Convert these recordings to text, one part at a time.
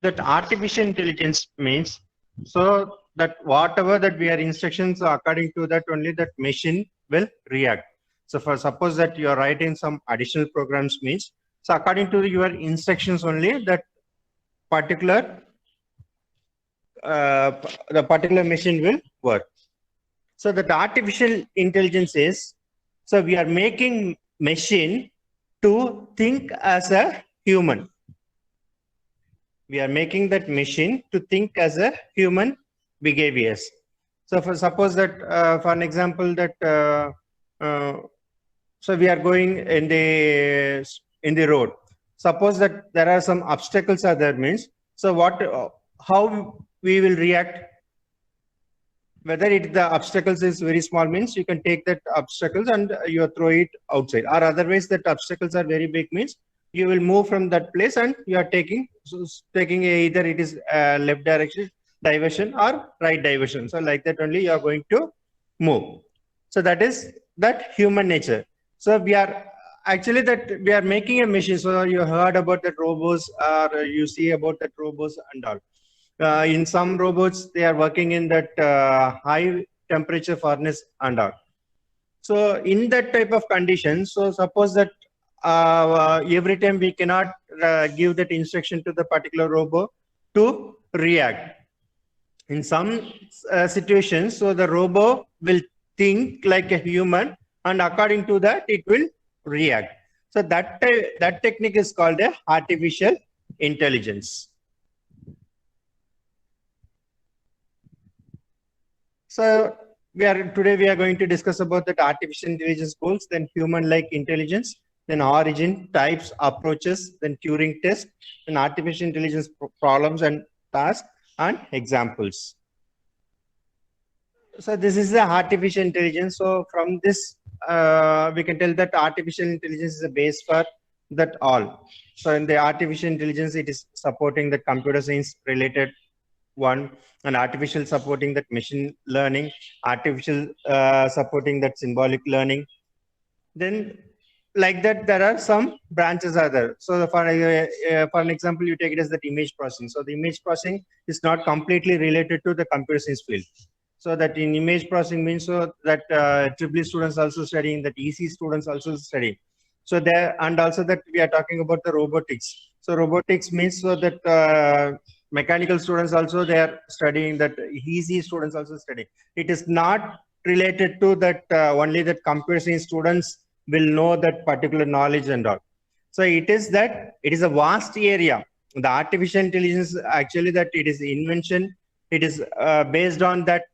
that artificial intelligence means so that whatever that we are instructions according to that only that machine will react. So for suppose that you are writing some additional programs means so according to your instructions only that particular the particular machine will work. So that artificial intelligence is so we are making machine to think as a human. We are making that machine to think as a human behaviors. So for suppose that for an example that uh, so we are going in the road. Suppose that there are some obstacles are there means so what how we will react, whether it the obstacles is very small means you can take that obstacles and you throw it outside, or otherwise that obstacles are very big means you will move from that place and you are taking either it is left direction diversion or right diversion. So like that only you are going to move. So that is that human nature. So we are actually that we are making a machine. So you heard about that robots or you see about that robots and all. In some robots, they are working in that high temperature furnace and all. So in that type of condition, so suppose that every time we cannot give that instruction to the particular robot to react. In some situations, so the robot will think like a human, and according to that, it will react. So that technique is called a artificial intelligence. So today we are going to discuss about that artificial intelligence goals, then human-like intelligence, then origin, types, approaches, then Turing test, then artificial intelligence problems and tasks and examples. So this is the artificial intelligence. So from this, we can tell that artificial intelligence is a base for that all. So in the artificial intelligence, it is supporting the computer science related one, and artificial supporting that machine learning, artificial supporting that symbolic learning. Then like that, there are some branches are there. So for an example, you take it as that image processing. So the image processing is not completely related to the computer science field. So that in image processing means so that EEE students also studying, that EC students also studying. So there, and also that we are talking about the robotics. So robotics means so that mechanical students also they are studying, that EC students also studying. It is not related to that only that computer science students will know that particular knowledge and all. So it is a vast area. The artificial intelligence actually that it is invention. It is based on that.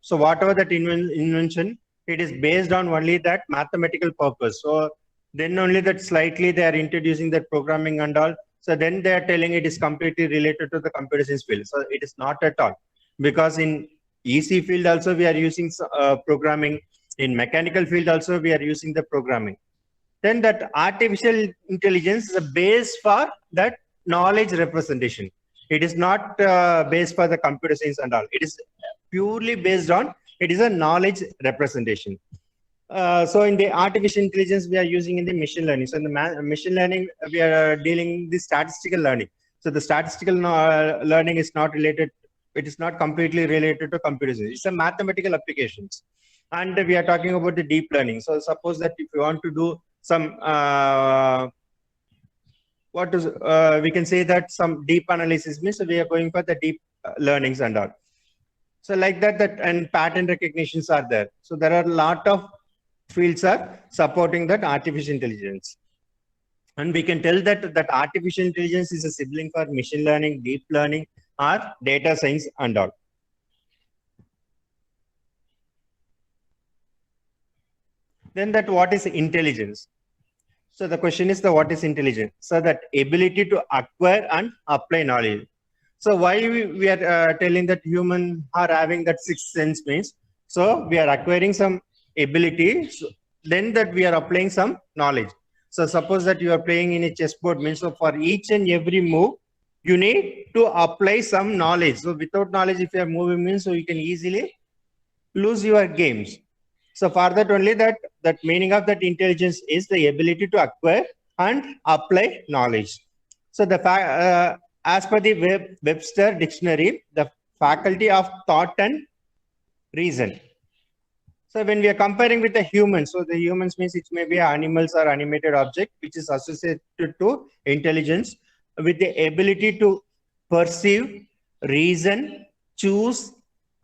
So whatever that invention, it is based on only that mathematical purpose. So then only that slightly they are introducing that programming and all. So then they are telling it is completely related to the computer science field. So it is not at all, because in EC field also we are using programming. In mechanical field also we are using the programming. Then that artificial intelligence is a base for that knowledge representation. It is not based for the computer science and all. It is purely based on, it is a knowledge representation. So in the artificial intelligence, we are using in the machine learning. So in the machine learning, we are dealing the statistical learning. So the statistical learning is not related, it is not completely related to computer science. It's a mathematical applications. And we are talking about the deep learning. So suppose that if you want to do some, we can say that some deep analysis means we are going for the deep learnings and all. So like that, and pattern recognitions are there. So there are a lot of fields are supporting that artificial intelligence. And we can tell that artificial intelligence is a sibling for machine learning, deep learning, or data science and all. Then that what is intelligence? So the question is what is intelligence? So that ability to acquire and apply knowledge. So why we are telling that human are having that sixth sense means, so we are acquiring some ability, so then that we are applying some knowledge. So suppose that you are playing in a chessboard means, so for each and every move, you need to apply some knowledge. So without knowledge, if you are moving means, so you can easily lose your games. So for that only that meaning of that intelligence is the ability to acquire and apply knowledge. So the as per the Webster dictionary, the faculty of thought and reason. So when we are comparing with the humans, so the humans means it may be animals or animated object, which is associated to intelligence with the ability to perceive, reason, choose,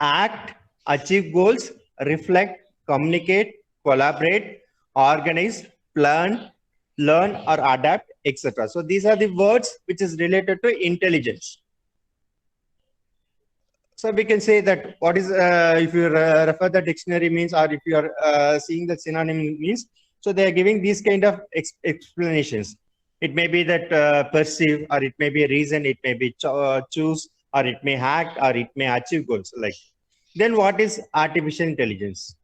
act, achieve goals, reflect, communicate, collaborate, organize, plan, learn or adapt, etc. So these are the words which is related to intelligence. So we can say that what is, if you refer the dictionary means, or if you are seeing the synonym means, so they are giving these kind of explanations. It may be that perceive, or it may be a reason, it may be choose, or it may act, or it may achieve goals. Like, then what is artificial intelligence?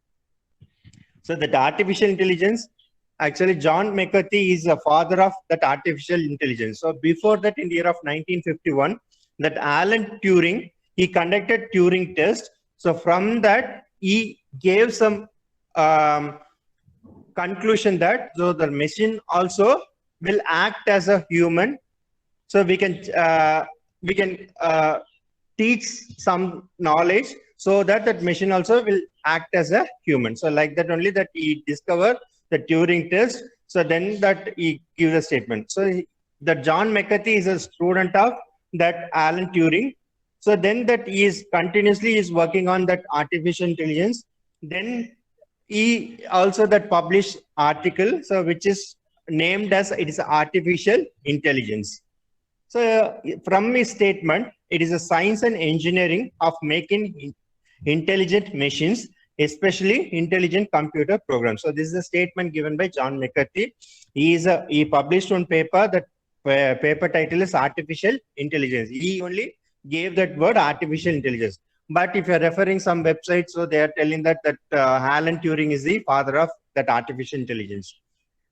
So that artificial intelligence, actually John McCarthy is the father of that artificial intelligence. So before that, in the year of 1951, that Alan Turing, he conducted Turing test. So from that, he gave some conclusion that so the machine also will act as a human. So we can teach some knowledge so that that machine also will act as a human. So like that only that he discovered the Turing test. So then that he gives a statement. So that John McCarthy is a student of that Alan Turing. So then that he is continuously is working on that artificial intelligence. Then he also that published article, so which is named as it is artificial intelligence. So from his statement, it is a science and engineering of making intelligent machines, especially intelligent computer programs. So this is a statement given by John McCarthy. He published one paper. That paper title is Artificial Intelligence. He only gave that word artificial intelligence. But if you're referring some websites, so they are telling that Alan Turing is the father of that artificial intelligence.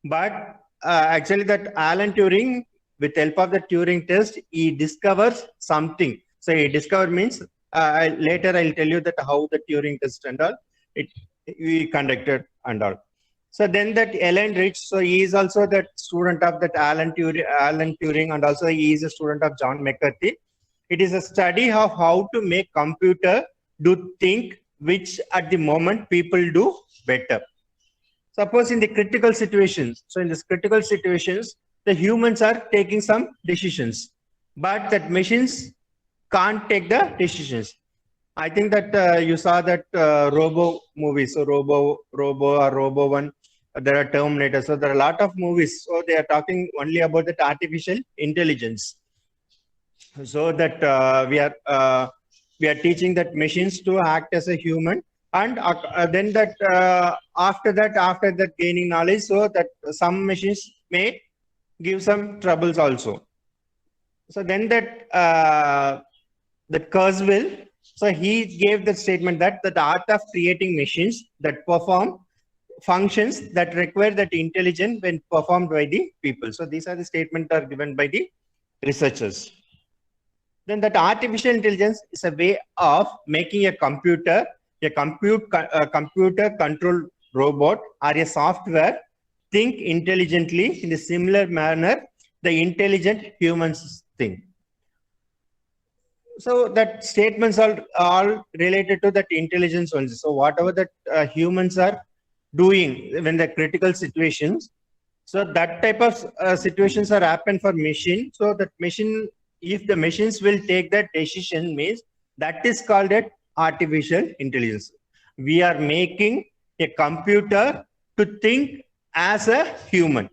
But actually that Alan Turing, with help of the Turing test, he discovers something. So he discovered means, later I'll tell you that how the Turing test and all, we conducted and all. So then that Alan Rich, so he is also that student of that Alan Turing, and also he is a student of John McCarthy. It is a study of how to make computer do think, which at the moment people do better. Suppose in the critical situations, so in this critical situations, the humans are taking some decisions, but that machines can't take the decisions. I think that you saw that Robo movie. So Robo or Robo One, there are Terminator. So there are a lot of movies. So they are talking only about that artificial intelligence. So that we are teaching that machines to act as a human, and then that after that gaining knowledge, so that some machines may give some troubles also. So then that Kurzweil, so he gave the statement that the art of creating machines that perform functions that require that intelligence when performed by the people. So these are the statements are given by the researchers. Then that artificial intelligence is a way of making a computer, computer controlled robot or a software think intelligently in a similar manner the intelligent humans think. So that statements are all related to that intelligence only. So whatever that humans are doing when the critical situations, so that type of situations are happen for machine. So that machine, if the machines will take that decision, means that is called an artificial intelligence. We are making a computer to think as a human.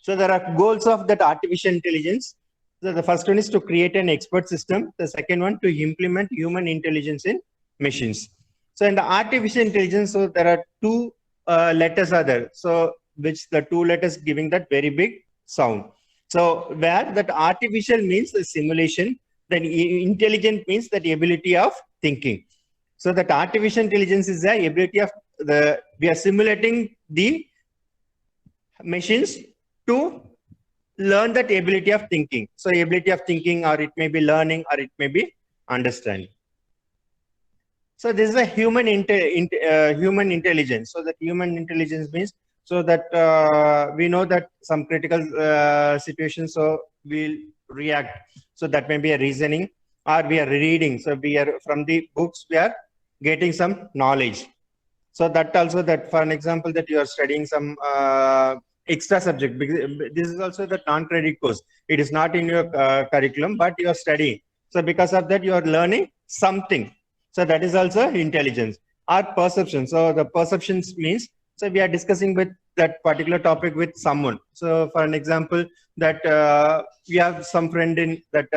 So there are goals of that artificial intelligence. So the first one is to create an expert system. The second one to implement human intelligence in machines. So in the artificial intelligence, so there are two letters are there. So which the two letters giving that very big sound. So where that artificial means the simulation, then intelligent means that the ability of thinking. So that artificial intelligence is the ability of we are simulating the machines to learn that ability of thinking. So ability of thinking, or it may be learning, or it may be understanding. So this is a human human intelligence. So that human intelligence means, so that we know that some critical situations, so we'll react. So that may be a reasoning, or we are reading. So we are from the books, we are getting some knowledge. So that also, that for an example, that you are studying some extra subject, because this is also the non-credit course. It is not in your curriculum, but you are studying. So because of that, you are learning something. So that is also intelligence or perception. So the perceptions means, so we are discussing with that particular topic with someone. So for an example, that we have some friend in that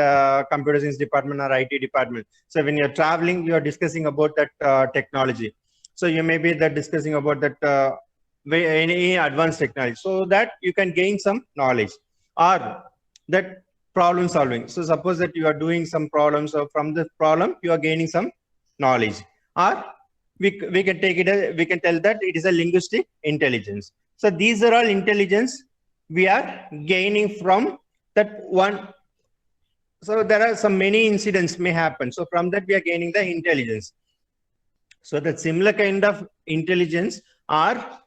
computer science department or IT department. So when you're traveling, you are discussing about that technology. So you may be that discussing about that any advanced technology, so that you can gain some knowledge, or that problem solving. So suppose that you are doing some problems, so from the problem you are gaining some knowledge, or we can take it, we can tell that it is a linguistic intelligence. So these are all intelligence we are gaining from that one. So there are some many incidents may happen. So from that we are gaining the intelligence. So that similar kind of intelligence are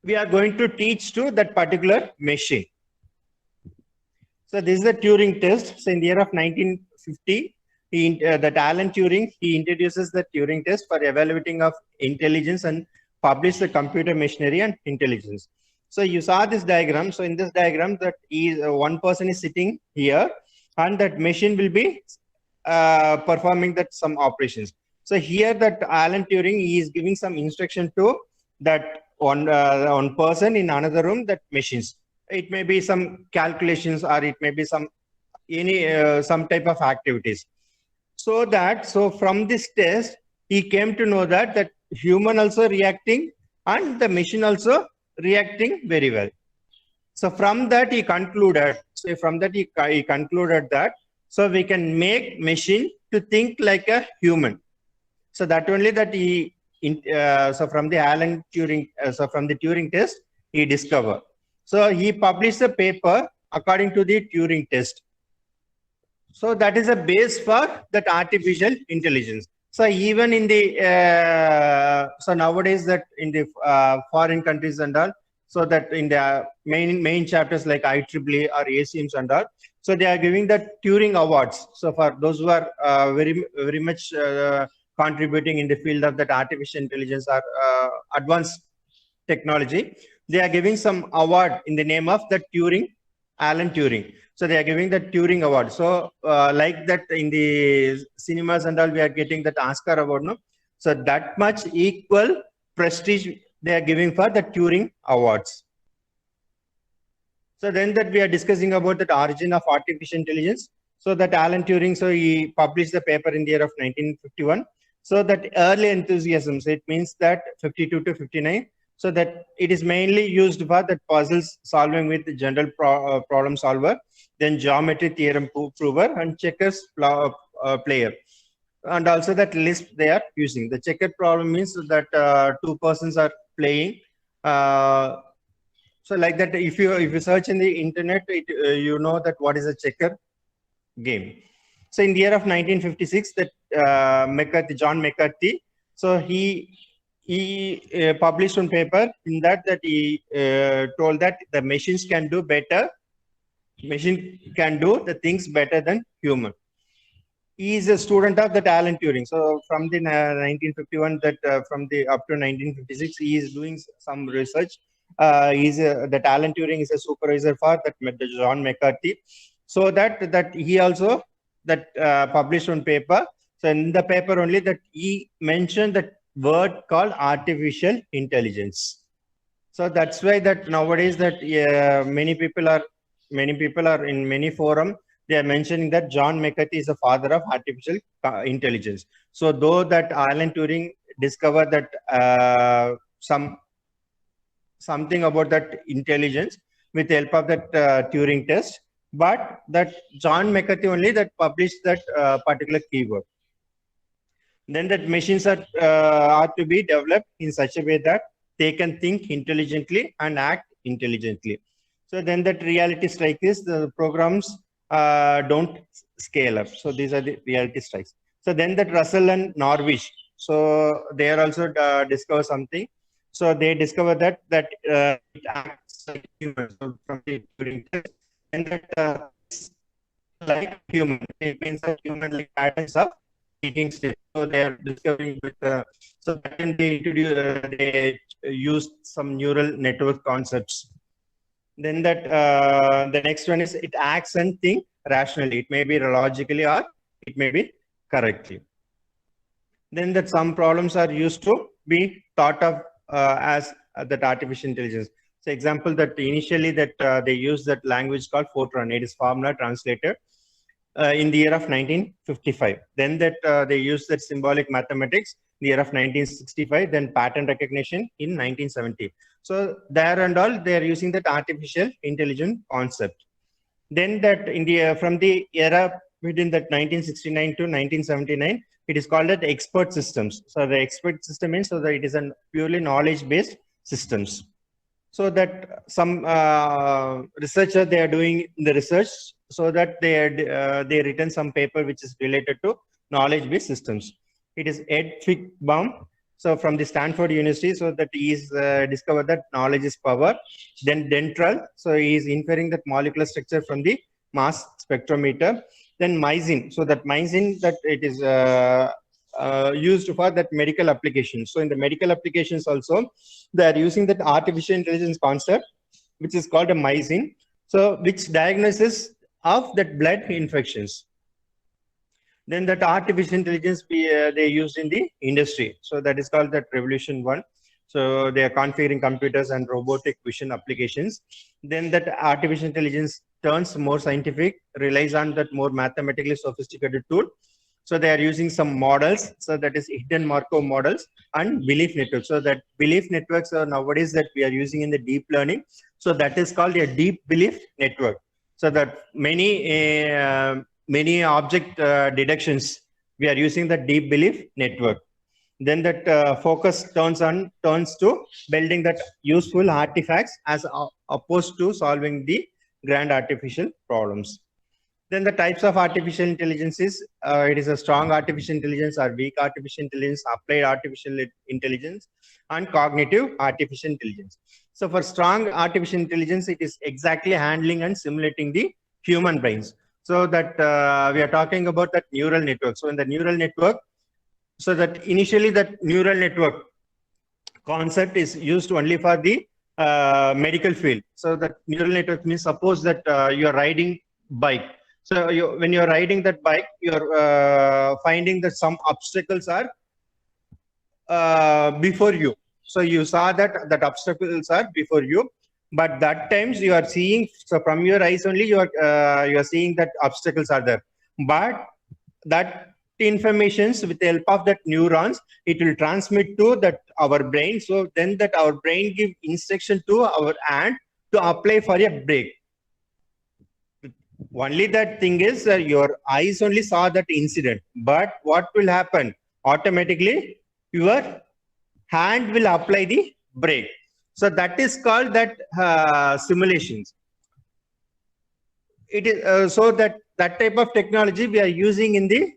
we are going to teach to that particular machine. So this is the Turing test. So in the year of 1950, that Alan Turing, he introduces the Turing test for evaluating of intelligence and published the Computer Machinery and Intelligence. So you saw this diagram. So in this diagram, that is one person is sitting here, and that machine will be performing that some operations. So here that Alan Turing, he is giving some instruction to that one person in another room, that machines. It may be some calculations, or it may be some some type of activities. So from this test, he came to know that human also reacting and the machine also reacting very well. So from that he concluded. So from that he concluded that so we can make machine to think like a human. So that only that he so from the Alan Turing, so from the Turing test he discovered. So he published a paper according to the Turing test. So that is a base for that artificial intelligence. So even in the so nowadays that in the foreign countries and all, so that in the main chapters like IEEE or ACMS and all, so they are giving the Turing awards. So for those who are very much contributing in the field of that artificial intelligence or advanced technology, they are giving some award in the name of the Turing, Alan Turing. So they are giving the Turing award. So like that in the cinemas and all, we are getting that Oscar award, no? So that much equal prestige they are giving for the Turing awards. So then that we are discussing about the origin of artificial intelligence. So that Alan Turing, so he published the paper in the year of 1951. So that early enthusiasm, so it means that 52 to 59. So that it is mainly used for the puzzles solving with the general problem solver, then geometry theorem prover, and checkers player. And also that Lisp they are using. The checker problem means that two persons are playing. So like that, if you search in the internet, you know that what is a checker game. So in the year of 1956, that McCarthy, John McCarthy, so he published one paper in that he told that the machines can do better. Machine can do the things better than human. He is a student of that Alan Turing. So from the 1951 that from the up to 1956, he is doing some research. That Alan Turing is a supervisor for that John McCarthy. So that he also that published one paper. So in the paper only that he mentioned that word called artificial intelligence. So that's why that nowadays that many people are in many forum, they are mentioning that John McCarthy is the father of artificial intelligence. So though that Alan Turing discovered that something about that intelligence with the help of that Turing test, but that John McCarthy only that published that particular keyword. Then that machines are to be developed in such a way that they can think intelligently and act intelligently. So then that reality strike is the programs don't scale up. So these are the reality strikes. So then that Russell and Norwich, so they are also discover something. So they discover that it acts like humans. So from the Turing test, and that like human. It means that human like patterns of thinking state. So they are discovering with so that can they introduce they used some neural network concepts. Then that the next one is it acts and think rationally. It may be logically or it may be correctly. Then that some problems are used to be thought of as that artificial intelligence. So example that initially that they use that language called Fortran. It is formula translated in the year of 1955. Then that they used that symbolic mathematics in the year of 1965. Then pattern recognition in 1970. So there and all they are using that artificial intelligence concept. Then that in the from the era within that 1969 to 1979, it is called that expert systems. So the expert system means so that it is a purely knowledge-based systems. So that some researcher they are doing the research so that they written some paper which is related to knowledge-based systems. It is Ed Fickbaum. So from the Stanford University, so that he is discovered that knowledge is power. Then Dentral, so he is inferring that molecular structure from the mass spectrometer. Then Mycin, so that Mycin that it is used for that medical applications. So in the medical applications also, they are using that artificial intelligence concept, which is called a Mycin. So which diagnosis of that blood infections. Then that artificial intelligence they used in the industry. So that is called that Revolution 1. So they are configuring computers and robotic vision applications. Then that artificial intelligence turns more scientific, relies on that more mathematically sophisticated tool. So they are using some models. So that is hidden Markov models and belief networks. So that belief networks are nowadays that we are using in the deep learning. So that is called a deep belief network. So that many object deductions, we are using the deep belief network. Then that focus turns to building that useful artifacts as opposed to solving the grand artificial problems. Then the types of artificial intelligence is, it is a strong artificial intelligence or weak artificial intelligence, applied artificial intelligence, and cognitive artificial intelligence. So for strong artificial intelligence, it is exactly handling and simulating the human brains. So that we are talking about that neural network. So in the neural network, so that initially that neural network concept is used only for the medical field. So that neural network means suppose that you are riding bike. So when you're riding that bike, you're finding that some obstacles are before you. So you saw that obstacles are before you, but that times you are seeing, so from your eyes only you are seeing that obstacles are there. But that informations with the help of that neurons, it will transmit to that our brain. So then that our brain give instruction to our hand to apply for a brake. Only that thing is your eyes only saw that incident, but what will happen? Automatically your hand will apply the brake. So that is called that simulations. It is so that type of technology we are using in the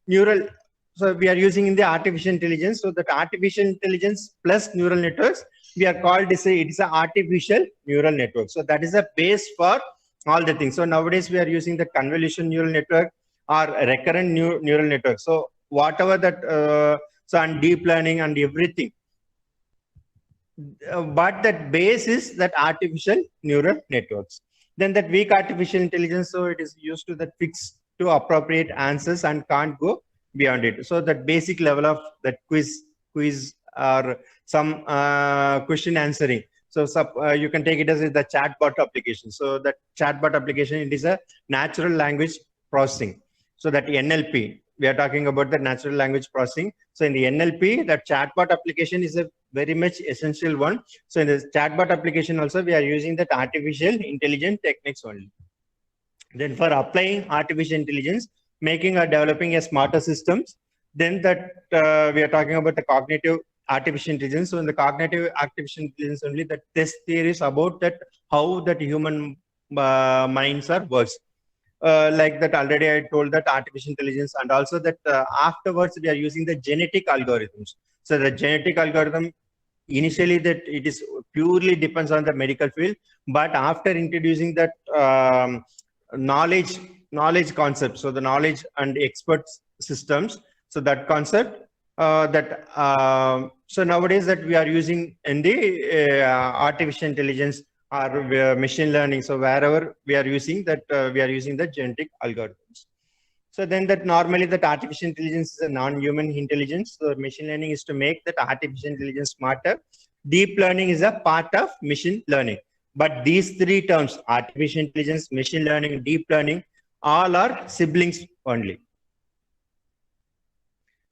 neural. So we are using in the artificial intelligence. So that artificial intelligence plus neural networks, we are called it is an artificial neural network. So that is a base for all the things. So nowadays we are using the convolution neural network or recurrent neural network. So whatever that, so and deep learning and everything. But that base is that artificial neural networks. Then that weak artificial intelligence, so it is used to that fix to appropriate answers and can't go beyond it. So that basic level of that quiz or some question answering. So you can take it as the chatbot application. So that chatbot application, it is a natural language processing. So that NLP, we are talking about the natural language processing. So in the NLP, that chatbot application is a very much essential one. So in the chatbot application also, we are using that artificial intelligence techniques only. Then for applying artificial intelligence, making or developing a smarter systems, then that we are talking about the cognitive artificial intelligence. So in the cognitive artificial intelligence only, that this theory is about that how that human minds are works. Like that already I told that artificial intelligence, and also that afterwards we are using the genetic algorithms. So the genetic algorithm, initially that it is purely depends on the medical field, but after introducing that knowledge concept. So the knowledge and expert systems. So that concept so nowadays that we are using in the artificial intelligence or machine learning. So wherever we are using that, we are using the genetic algorithms. So then that normally that artificial intelligence is a non-human intelligence. So machine learning is to make that artificial intelligence smarter. Deep learning is a part of machine learning. But these three terms, artificial intelligence, machine learning, deep learning, all are siblings only.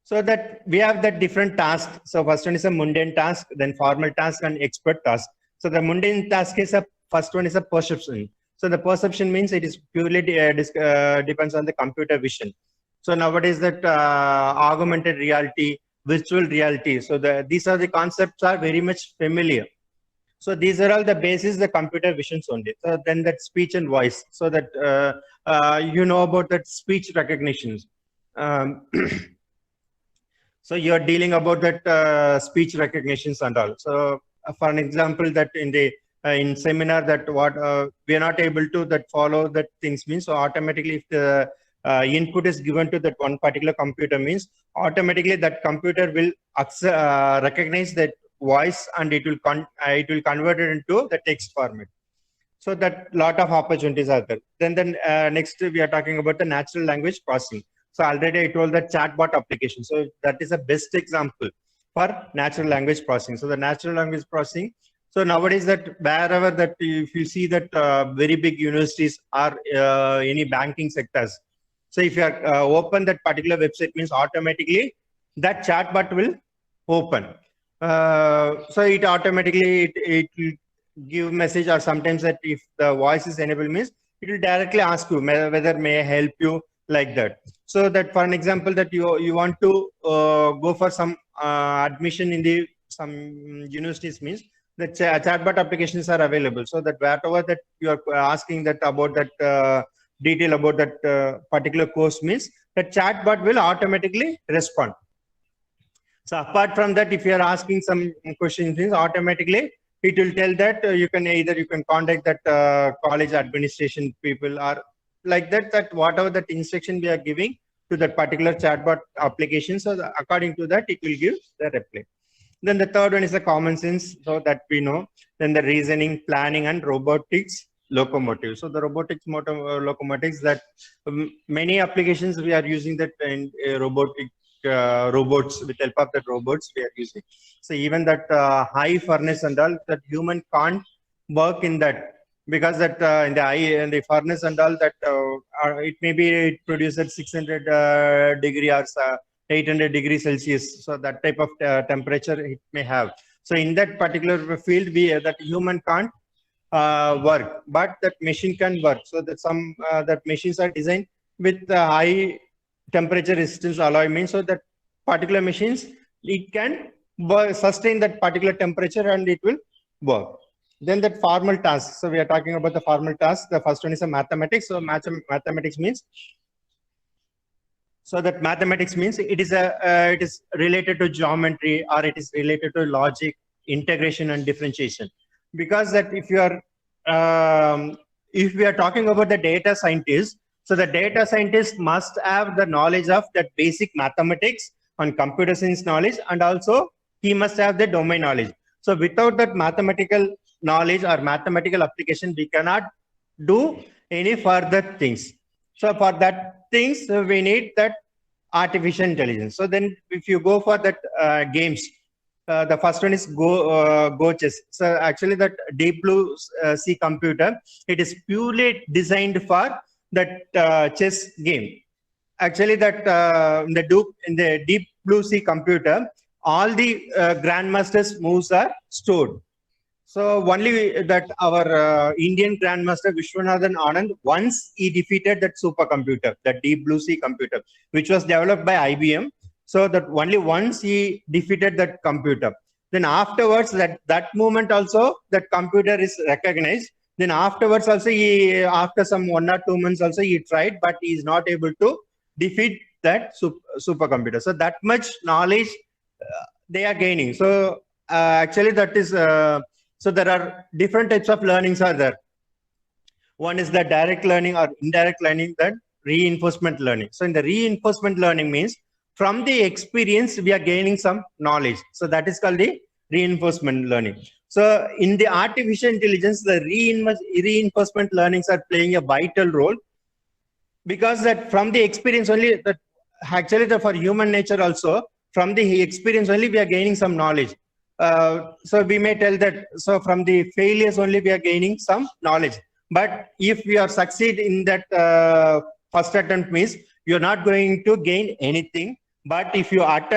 So that we have that different tasks. So first one is a mundane task, then formal task and expert task. So the mundane task is first one is a perception. So the perception means it is purely depends on the computer vision. So nowadays that augmented reality, virtual reality. So these are the concepts are very much familiar. So these are all the basis, the computer visions only. So then that speech and voice. So that you know about that speech recognitions. So you're dealing about that speech recognitions and all. So for an example, that in the in seminar that what we are not able to that follow that things means, so automatically if the input is given to that one particular computer means automatically that computer will recognize that voice and it will convert it into the text format. So that lot of opportunities are there. Then next we are talking about the natural language processing. So already I told that chatbot application. So that is a best example for natural language processing. So the natural language processing. So nowadays that wherever that if you see that very big universities or any banking sectors. So if you are open that particular website means automatically that chatbot will open. So it automatically it will give message, or sometimes that if the voice is enabled means it will directly ask you whether may I help you, like that. So that for an example that you want to go for some admission in the some universities means the chatbot applications are available. So that whatever that you are asking that about that detail about that particular course means the chatbot will automatically respond. So apart from that, if you are asking some questions, automatically it will tell that you can contact that college administration people, or like that whatever that instruction we are giving to that particular chatbot application. So according to that, it will give the reply. Then the third one is the common sense, so that we know. Then the reasoning, planning, and robotics locomotive. So the robotics locomotives, that many applications we are using that in robotic robots, with help of that robots we are using. So even that high furnace and all, that human can't work in that, because that in the furnace and all that it maybe it produces 600 degree or 800 degrees Celsius. So that type of temperature it may have. So in that particular field, that human can't work, but that machine can work. So that some that machines are designed with high temperature resistance alloy means, so that particular machines it can sustain that particular temperature and it will work. Then that formal tasks. So we are talking about the formal tasks. The first one is a mathematics. So mathematics means, so that mathematics means it is related to geometry, or it is related to logic, integration, and differentiation. Because that if we are talking about the data scientist, so the data scientist must have the knowledge of that basic mathematics and computer science knowledge, and also he must have the domain knowledge. So without that mathematical knowledge or mathematical application, we cannot do any further things. So for that things, we need that artificial intelligence. So then if you go for that games, the first one is Go chess. So actually that Deep Blue Sea computer, it is purely designed for that chess game. Actually that in the Deep Blue Sea computer, all the grandmasters moves are stored. So only that our Indian grandmaster Vishwanathan Anand, once he defeated that supercomputer, that Deep Blue Sea computer, which was developed by IBM. So that only once he defeated that computer. Then afterwards, that moment also, that computer is recognized. Then afterwards also, after some 1 or 2 months also he tried, but he is not able to defeat that supercomputer. So that much knowledge they are gaining. So actually that is, so there are different types of learnings are there. One is the direct learning or indirect learning, that reinforcement learning. So in the reinforcement learning means from the experience, we are gaining some knowledge. So that is called the reinforcement learning. So in the artificial intelligence, the reinforcement learnings are playing a vital role, because that from the experience only, that actually for human nature also, from the experience only we are gaining some knowledge. So we may tell that, so from the failures only we are gaining some knowledge. But if we are succeed in that first attempt means you're not going to gain anything. But if you got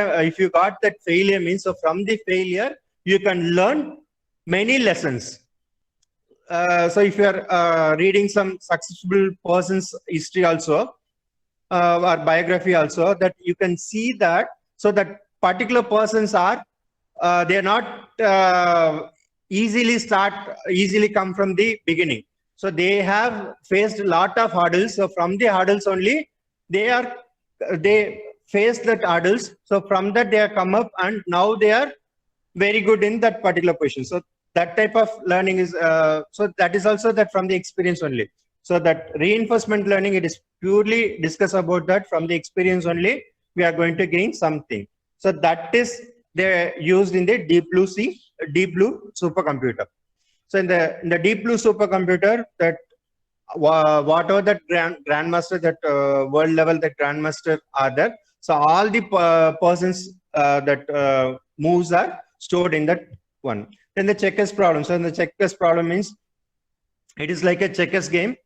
that failure means, so from the failure you can learn many lessons. So if you are reading some successful person's history also, or biography also, that you can see that, so that particular persons are, they are not easily come from the beginning. So they have faced a lot of hurdles. So from the hurdles only, they face that hurdles. So from that they have come up, and now they are very good in that particular position. So that type of learning is, so that is also that from the experience only. So that reinforcement learning, it is purely discuss about that from the experience only, we are going to gain something. So that is they're used in the Deep Blue supercomputer. So in the Deep Blue supercomputer, that whatever that grandmaster, that world level, that grandmaster are there. So all the persons that moves are stored in that one. Then the checkers problem. So in the checkers problem means it is like a checkers game.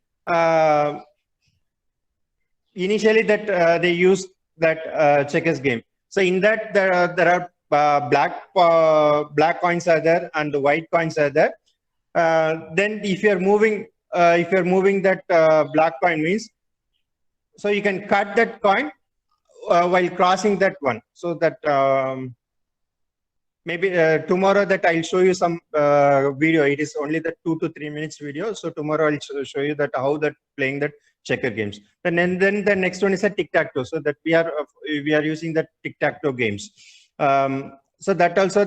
Initially that they use that checkers game. So in that there are black coins are there and the white coins are there. Then if you're moving that black coin means, so you can cut that coin while crossing that one. So that maybe tomorrow that I'll show you some video. It is only the 2 to 3 minutes video. So tomorrow I'll show you that how that playing that checker games. And then the next one is a tic-tac-toe. So that we are using the tic-tac-toe games. So that also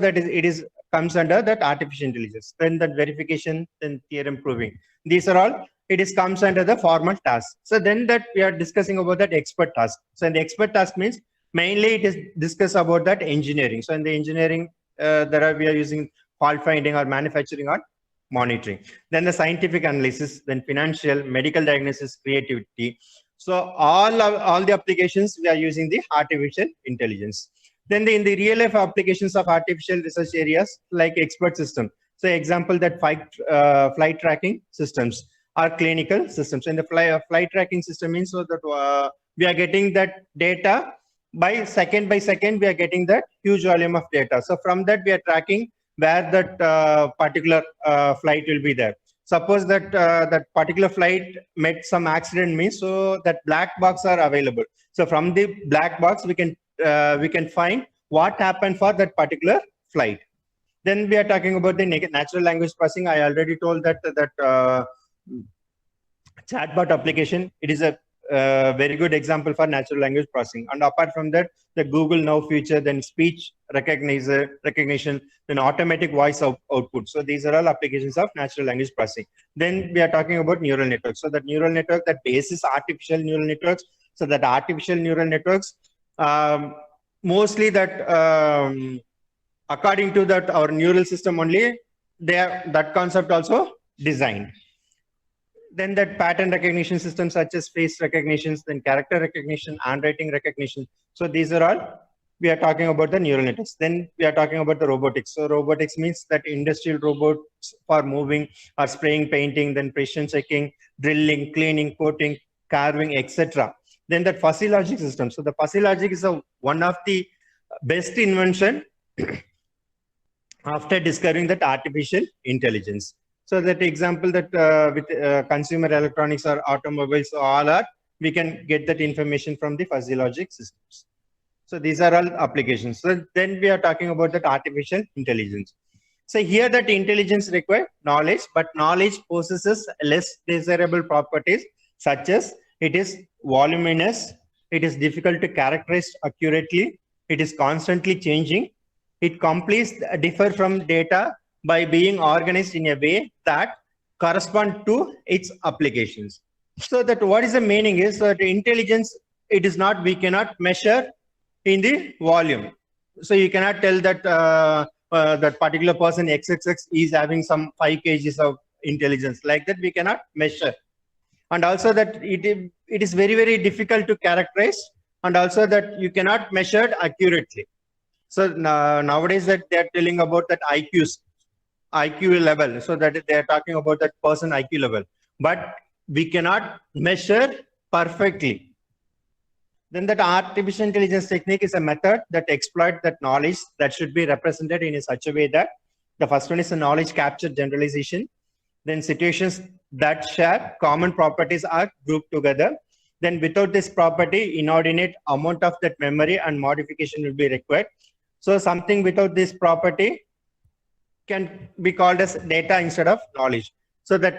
comes under that artificial intelligence. Then that verification, then theorem proving. These are all, comes under the formal task. So then that we are discussing about that expert task. So in the expert task means mainly it is discuss about that engineering. So in the engineering, we are using fault finding or manufacturing or monitoring. Then the scientific analysis, then financial, medical diagnosis, creativity. So all the applications we are using the artificial intelligence. Then in the real life applications of artificial research areas like expert system. So example that flight tracking systems or clinical systems. And the flight tracking system means so that we are getting that data by second, we are getting that huge volume of data. So from that we are tracking where that particular flight will be there. Suppose that that particular flight met some accident means, so that black box are available. So from the black box we can find what happened for that particular flight. Then we are talking about the natural language processing. I already told that chatbot application, it is a very good example for natural language processing. And apart from that, the Google Now feature, then speech recognition, then automatic voice output. So these are all applications of natural language processing. Then we are talking about neural networks. So that neural network, that basis artificial neural networks. So that artificial neural networks, mostly that according to that our neural system only, that concept also designed. Then that pattern recognition systems such as face recognitions, then character recognition, handwriting recognition. So these are all, we are talking about the neural networks. Then we are talking about the robotics. So robotics means that industrial robots for moving or spraying, painting, then precision checking, drilling, cleaning, coating, carving, etc. Then that fuzzy logic system. So the fuzzy logic is one of the best invention after discovering that artificial intelligence. So that example that with consumer electronics or automobiles, all are, we can get that information from the fuzzy logic systems. So these are all applications. So then we are talking about that artificial intelligence. So here that intelligence requires knowledge, but knowledge possesses less desirable properties such as it is voluminous, it is difficult to characterize accurately, it is constantly changing, it completes differ from data by being organized in a way that correspond to its applications. So that what is the meaning is that intelligence, it is not, we cannot measure in the volume. So you cannot tell that that particular person XXX is having some 5 kgs of intelligence. Like that, we cannot measure. And also that it is very, very difficult to characterize, and also that you cannot measure it accurately. So nowadays that they are telling about that IQ level, so that they are talking about that person IQ level, but we cannot measure perfectly. Then that artificial intelligence technique is a method that exploits that knowledge that should be represented in such a way that the first one is the knowledge capture generalization. Then situations that share common properties are grouped together. Then without this property, inordinate amount of that memory and modification will be required. So something without this property can be called as data instead of knowledge. So that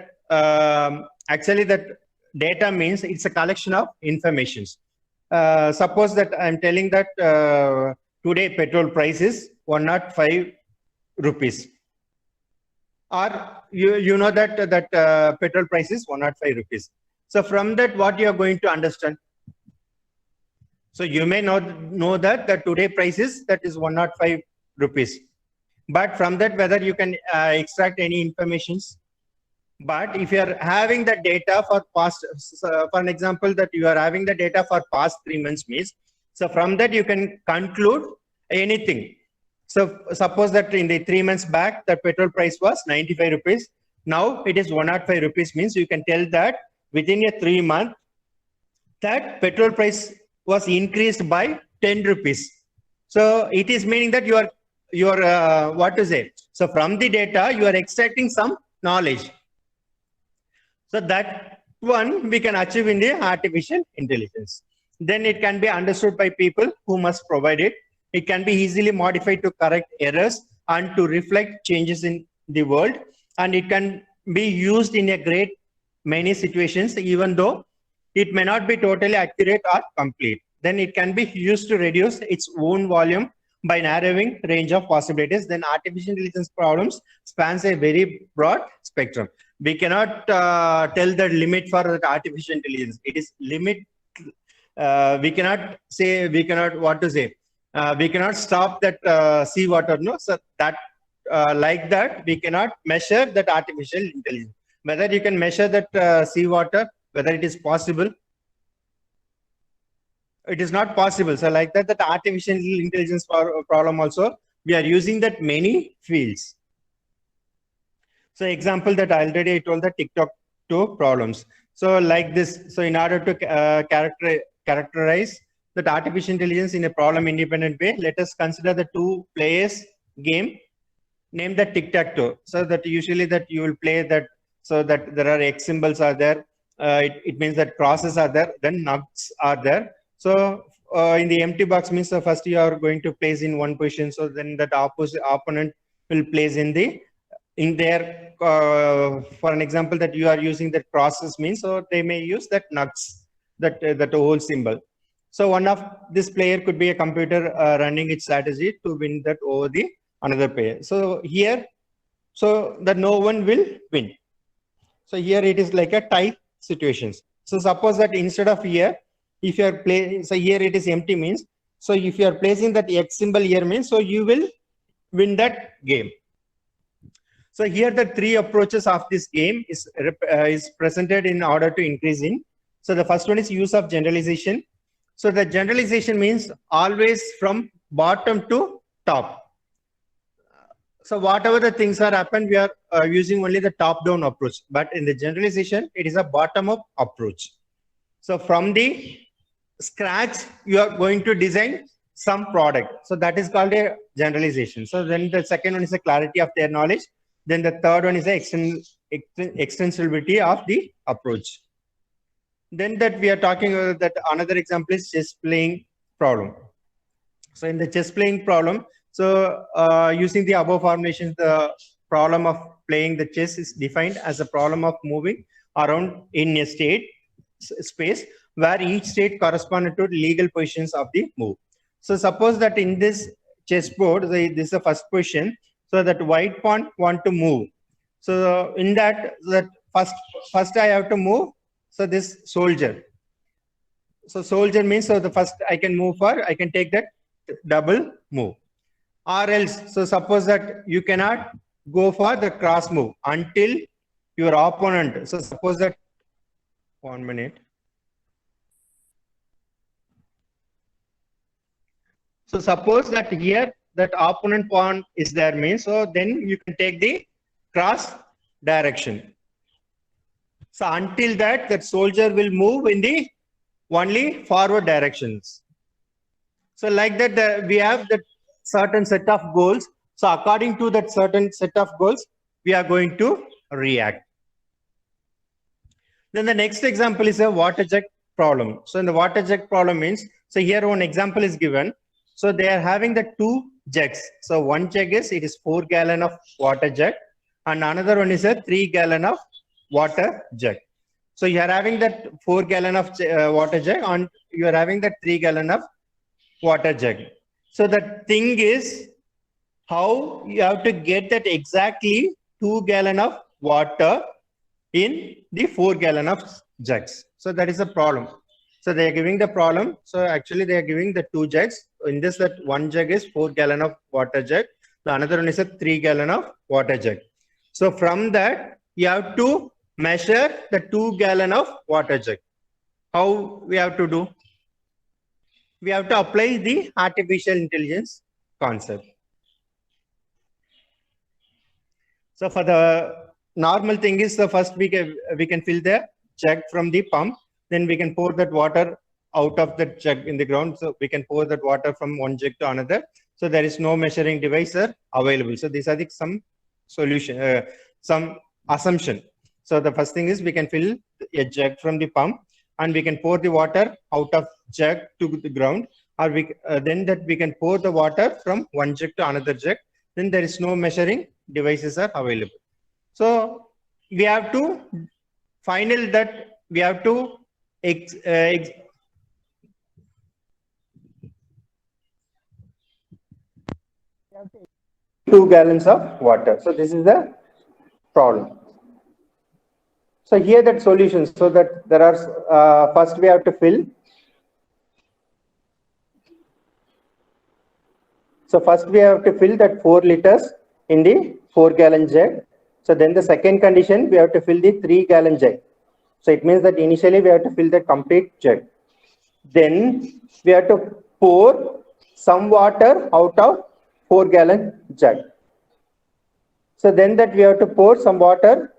actually that data means it's a collection of informations. Suppose that I'm telling that today petrol price is 105 rupees. Or you know that petrol price is 105 rupees. So from that, what you are going to understand? So you may know that the today price is 105 rupees. But from that, whether you can extract any informations. But if you are having the data for past, for an example, that you are having the data for past 3 months means, so from that you can conclude anything. So suppose that in the 3 months back, the petrol price was 95 rupees. Now it is 105 rupees means you can tell that within a 3 month, that petrol price was increased by 10 rupees. So it is meaning that you are what to say? So from the data, you are extracting some knowledge. So that one we can achieve in the artificial intelligence. Then it can be understood by people who must provide it. It can be easily modified to correct errors and to reflect changes in the world. And it can be used in a great many situations, even though it may not be totally accurate or complete. Then it can be used to reduce its own volume by narrowing range of possibilities. Then artificial intelligence problems spans a very broad spectrum. We cannot tell the limit for the artificial intelligence. It is limit. We cannot say, we cannot stop that seawater. No, so that like that, we cannot measure that artificial intelligence. Whether you can measure that seawater, whether it is possible, it is not possible. So like that, that artificial intelligence problem also, we are using that many fields. So example that I already told, the tic-tac-toe problems. So like this, so in order to characterize that artificial intelligence in a problem independent way, let us consider the 2 players game named the tic-tac-toe. So that usually that you will play that, so that there are X symbols are there. It means that crosses are there, then nugs are there. So in the empty box means, so first you are going to place in one position. So then that opponent will place in their, for an example that you are using that crosses means, so they may use that nugs, that whole symbol. So one of this player could be a computer running its strategy to win that over the another player. So here, so that no one will win. So here it is like a tie situations. So suppose that instead of here, if you are playing, so here it is empty means, so if you are placing that X symbol here means, so you will win that game. So here the 3 approaches of this game is presented in order to increase in. So the first one is use of generalization. So the generalization means always from bottom to top. So whatever the things are happened, we are using only the top-down approach. But in the generalization, it is a bottom-up approach. So from the scratch, you are going to design some product. So that is called a generalization. So then the second one is the clarity of their knowledge. Then the third one is the extensibility of the approach. Then that we are talking about that another example is chess playing problem. So in the chess playing problem, so using the above formulations, the problem of playing the chess is defined as a problem of moving around in a space where each state corresponded to legal positions of the move. So suppose that in this chessboard, this is the first position, so that white pawn want to move. So in that first I have to move. So this soldier. So soldier means, so the first I can move for, I can take that double move. Or else, so suppose that you cannot go for the cross move until your opponent. So suppose that, 1 minute. So suppose that here that opponent pawn is there means, so then you can take the cross direction. So until that soldier will move in the only forward directions. So like that, we have that certain set of goals. So according to that certain set of goals, we are going to react. Then the next example is a water jug problem. So in the water jug problem means, so here one example is given. So they are having the two jugs. So one jug is, it is 4 gallon of water jug, and another one is a 3 gallon of water jug. So you are having that 4 gallon of water jug, and you are having that 3 gallon of water jug. So the thing is, how you have to get that exactly 2 gallon of water in the 4 gallon of jugs. So that is a problem. So they are giving the problem. So actually they are giving the 2 jugs. In this, that one jug is 4 gallon of water jug. The another one is a 3 gallon of water jug. So from that, you have to measure the 2 gallon of water jug. How we have to do? We have to apply the artificial intelligence concept. So for the normal thing is, the first we can fill the jug from the pump, then we can pour that water out of the jug in the ground. So we can pour that water from one jug to another. So there is no measuring device available. So these are the some solution, some assumption. So the first thing is, we can fill a jug from the pump, and we can pour the water out of jug to the ground, or we then that we can pour the water from one jug to another jug. Then there is no measuring devices are available. So we have to final that we have to 2 gallons of water. So this is the problem. So here that solution, so that there are first we have to fill. So first we have to fill that 4 liters in the 4 gallon jug. So then the second condition, we have to fill the 3 gallon jug. So it means that initially we have to fill the complete jug. Then we have to pour some water out of 4 gallon jug. So then that we have to pour some water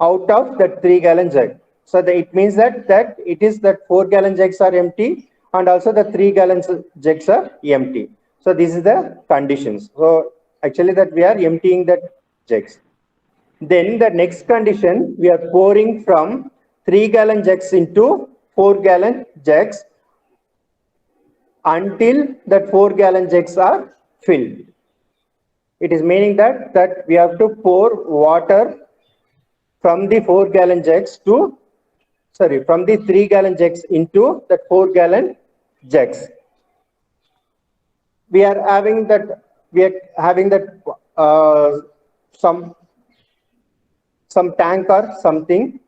out of that 3 gallon jug. So it means that it is that 4 gallon jugs are empty, and also the 3 gallon jugs are empty. So this is the conditions. So actually that we are emptying that jugs. Then the next condition, we are pouring from 3 gallon jugs into 4 gallon jugs until that 4 gallon jugs are filled. It is meaning that we have to pour water from the 4 gallon jugs to, sorry, from the 3 gallon jugs into that 4 gallon jugs. We are having that some tank or something.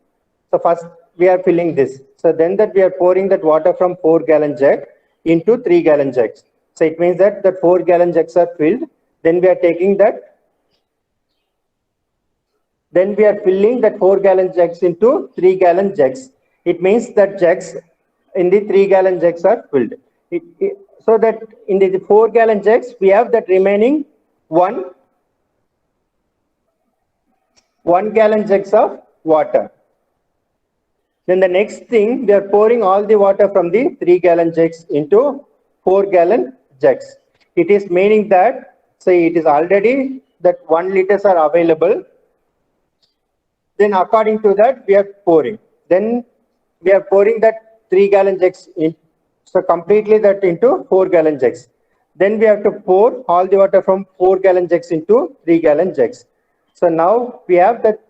So first we are filling this. So then that we are pouring that water from 4 gallon jug into 3 gallon jugs. So it means that the 4 gallon jugs are filled. Then we are taking that. Then we are filling that 4 gallon jugs into 3 gallon jugs. It means that jugs in the 3 gallon jugs are filled. So that in the 4 gallon jugs, we have that remaining 1 gallon jugs of water. Then the next thing, we are pouring all the water from the 3 gallon jugs into 4 gallon jugs. It is meaning that, say it is already that 1 liters are available. Then according to that, we are pouring. Then we are pouring that 3 gallon jugs in. So completely that into 4 gallon jugs. Then we have to pour all the water from 4 gallon jugs into 3 gallon jugs. So now we have that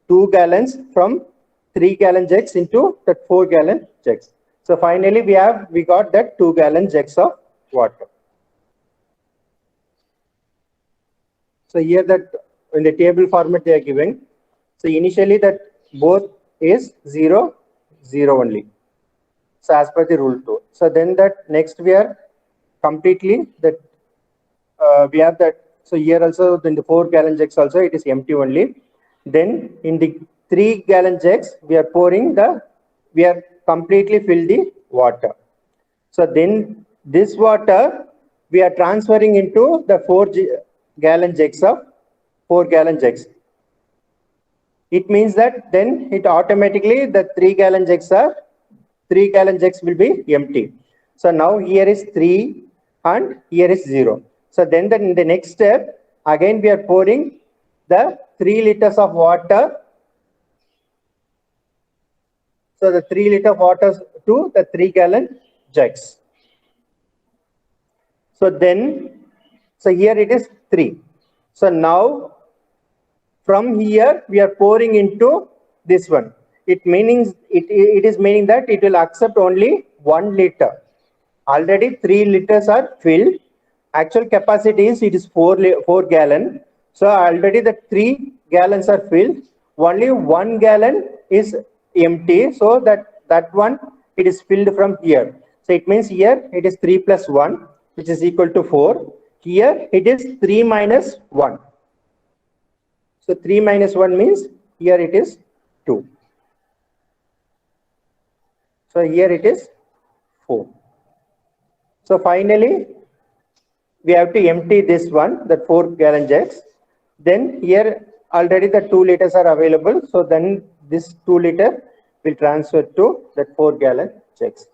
2 gallons from 3 gallon jugs into that 4 gallon jugs. So finally we got that 2 gallon jugs of water. So here that in the table format they are giving. So initially that both is 0, 0 only. So as per the rule 2. So then that next we are completely that we have that. So here also in the 4-gallon jugs also it is empty only. Then in the 3-gallon jugs we are we are completely fill the water. So then this water we are transferring into the 4-gallon jugs of 4-gallon jugs. It means that then it automatically the 3-gallon jugs will be empty. So now here is 3 and here is 0. So then in the next step again we are pouring the 3 liters of water. So the 3 liter water to the 3-gallon jugs. So then, so here it is 3. So now from here we are pouring into this one. It is meaning that it will accept only 1 liter. Already 3 liters are filled. Actual capacity is it is 4 gallon. So already the 3 gallons are filled. Only 1 gallon is empty. So that one it is filled from here. So it means here it is 3 plus 1, which is equal to 4. Here it is 3 minus 1. So 3 minus 1 means here it is 2. So here it is 4. So finally, we have to empty this one, that 4-gallon jugs. Then here already the 2 liters are available. So then this 2 liter will transfer to that 4-gallon jugs.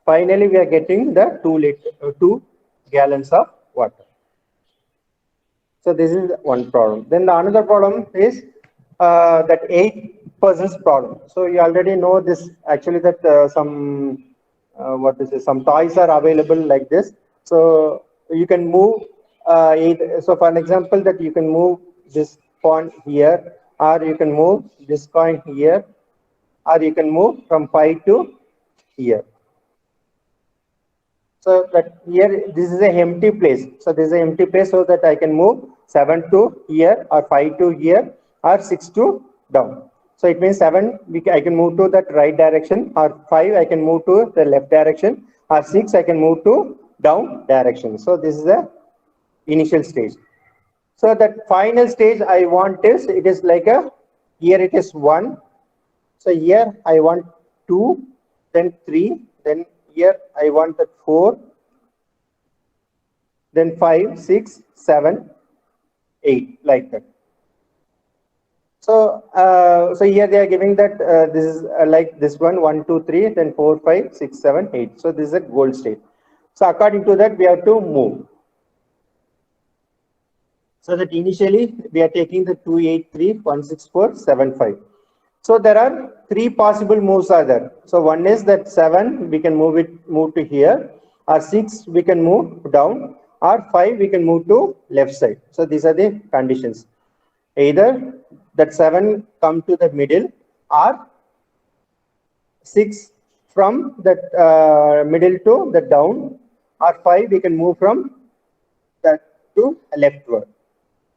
Finally, we are getting the 2 gallons of water. So this is one problem. Then the another problem is that 8 persons problem. So you already know this actually that some some toys are available like this. So you can move so for an example that you can move this pawn here, or you can move this coin here, or you can move from 5 to here. So that here this is an empty place. So this is an empty place so that I can move 7 to here, or 5 to here, or 6 to down. So it means 7 I can move to that right direction, or 5 I can move to the left direction, or 6 I can move to down direction. So this is the initial stage. So that final stage I want is, it is like here it is 1. So here I want 2, then 3, then here I want that 4, then 5, 6, 7, 8, like that. So, so here they are giving that this is like this one, 1, 2, 3, then 4, 5, 6, 7, 8. So this is a goal state. So according to that, we have to move. So that initially we are taking the 2, 8, 3, 1, 6, 4, 7, 5. So there are 3 possible moves are there. So one is that 7 we can move to here, or 6 we can move down, or 5 we can move to left side. So these are the conditions. Either that 7 come to the middle, or 6 from that middle to the down, or 5 we can move from that to leftward.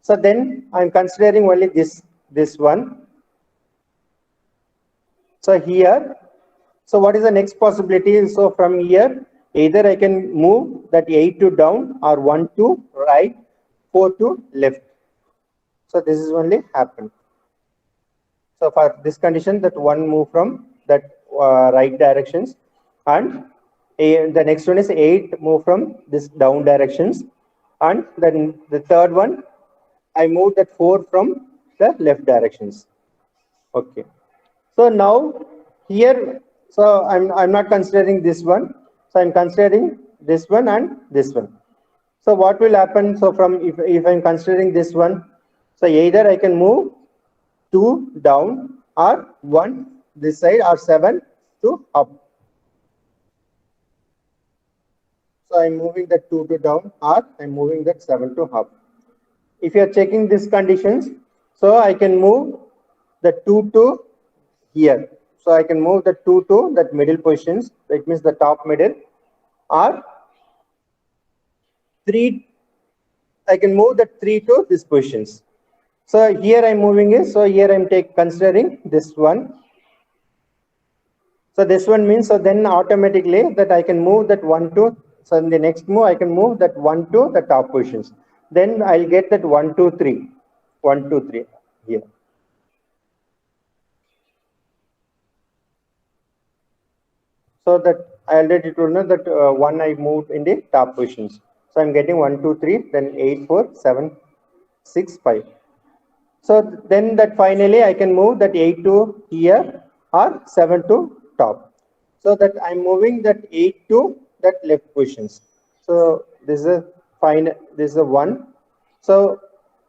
So then I'm considering only this one. So here, so what is the next possibility? So from here, either I can move that 8 to down, or 1 to right, 4 to left. So this is only happen. So for this condition, that 1 move from that right directions, and the next one is 8 move from this down directions, and then the third one I move that 4 from the left directions. Okay. So now here, so I'm not considering this one. So I'm considering this one and this one. So what will happen? So from if I'm considering this one, so either I can move 2 down, or 1 this side, or 7 to up. So I'm moving that 2 to down, or I'm moving that 7 to up. If you are checking these conditions, so I can move the 2 to here. So I can move the 2 to that middle positions, that means the top middle, or 3, I can move the 3 to these positions. So here I'm moving is, so here I'm considering this one. So this one means, so then automatically that I can move that 1 to, so in the next move I can move that 1 to the top positions. Then I'll get that 1, 2, 3, 1, 2, 3 here. So that I already told you that 1 I moved in the top positions. So I'm getting 1, 2, 3, then 8, 4, 7, 6, 5. So then that finally I can move that 8 to here or 7 to top. So that I'm moving that 8 to that left positions. So this is a fine, this is a 1. So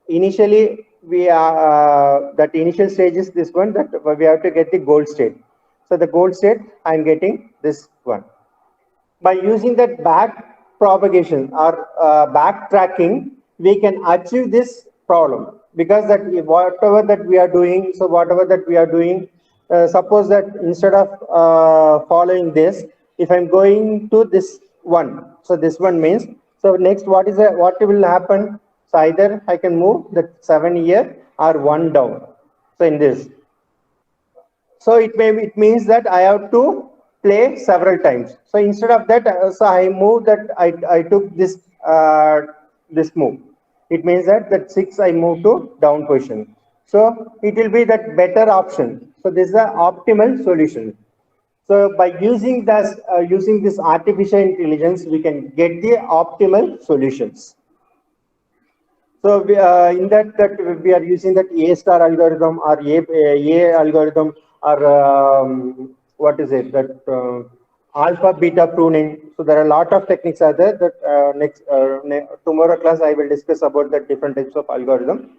initially we are that initial stage is this one, that we have to get the goal state. So the goal state I'm getting this one. By using that back propagation or backtracking, we can achieve this problem, because that whatever that we are doing, so whatever that we are doing, suppose that instead of following this, if I'm going to this one, so this one means, so next what will happen? So either I can move that 7 here or 1 down. So in this, so it means that I have to play several times. So instead of that, so I move that I took this this move. It means that 6 I move to down position. So it will be that better option. So this is the optimal solution. So by using this artificial intelligence, we can get the optimal solutions. So in that we are using that A star algorithm or A algorithm, or what is it, that alpha beta pruning. So there are a lot of techniques are there that tomorrow class I will discuss about the different types of algorithm.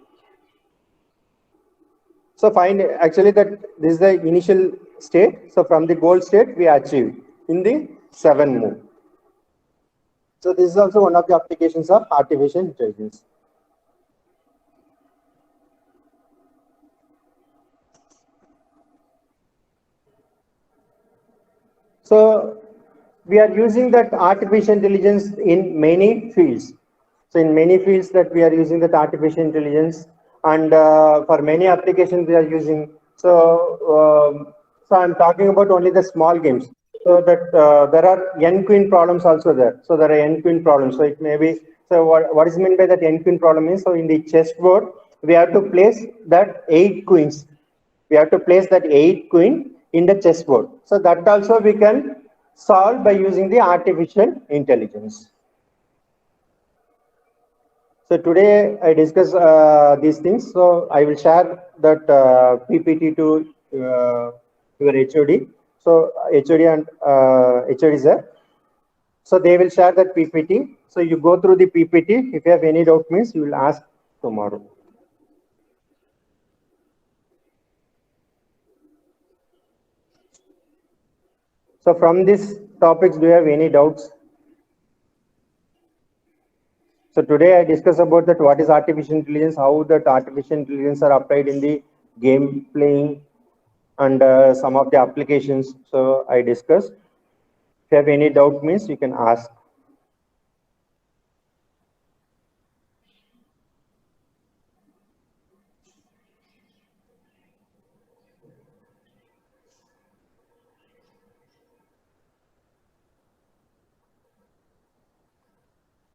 So find actually that this is the initial state. So from the goal state we achieve in the 7 move. So this is also one of the applications of artificial intelligence. So we are using that artificial intelligence in many fields. So in many fields that we are using that artificial intelligence, and for many applications we are using. So I'm talking about only the small games. So that there are n queen problems also there. So there are n queen problems. So it may be, so what is meant by that n queen problem is, so in the chessboard we have to place that 8 queens. We have to place that 8 queen in the chessboard. So that also we can solve by using the artificial intelligence. So today I discuss these things. So I will share that PPT to your HOD. So HOD and HOD is there. So they will share that PPT. So you go through the PPT. If you have any doubt, means you will ask tomorrow. So from these topics, do you have any doubts? So today I discuss about that what is artificial intelligence, how that artificial intelligence are applied in the game playing, and some of the applications. So I discussed. If you have any doubt, means you can ask.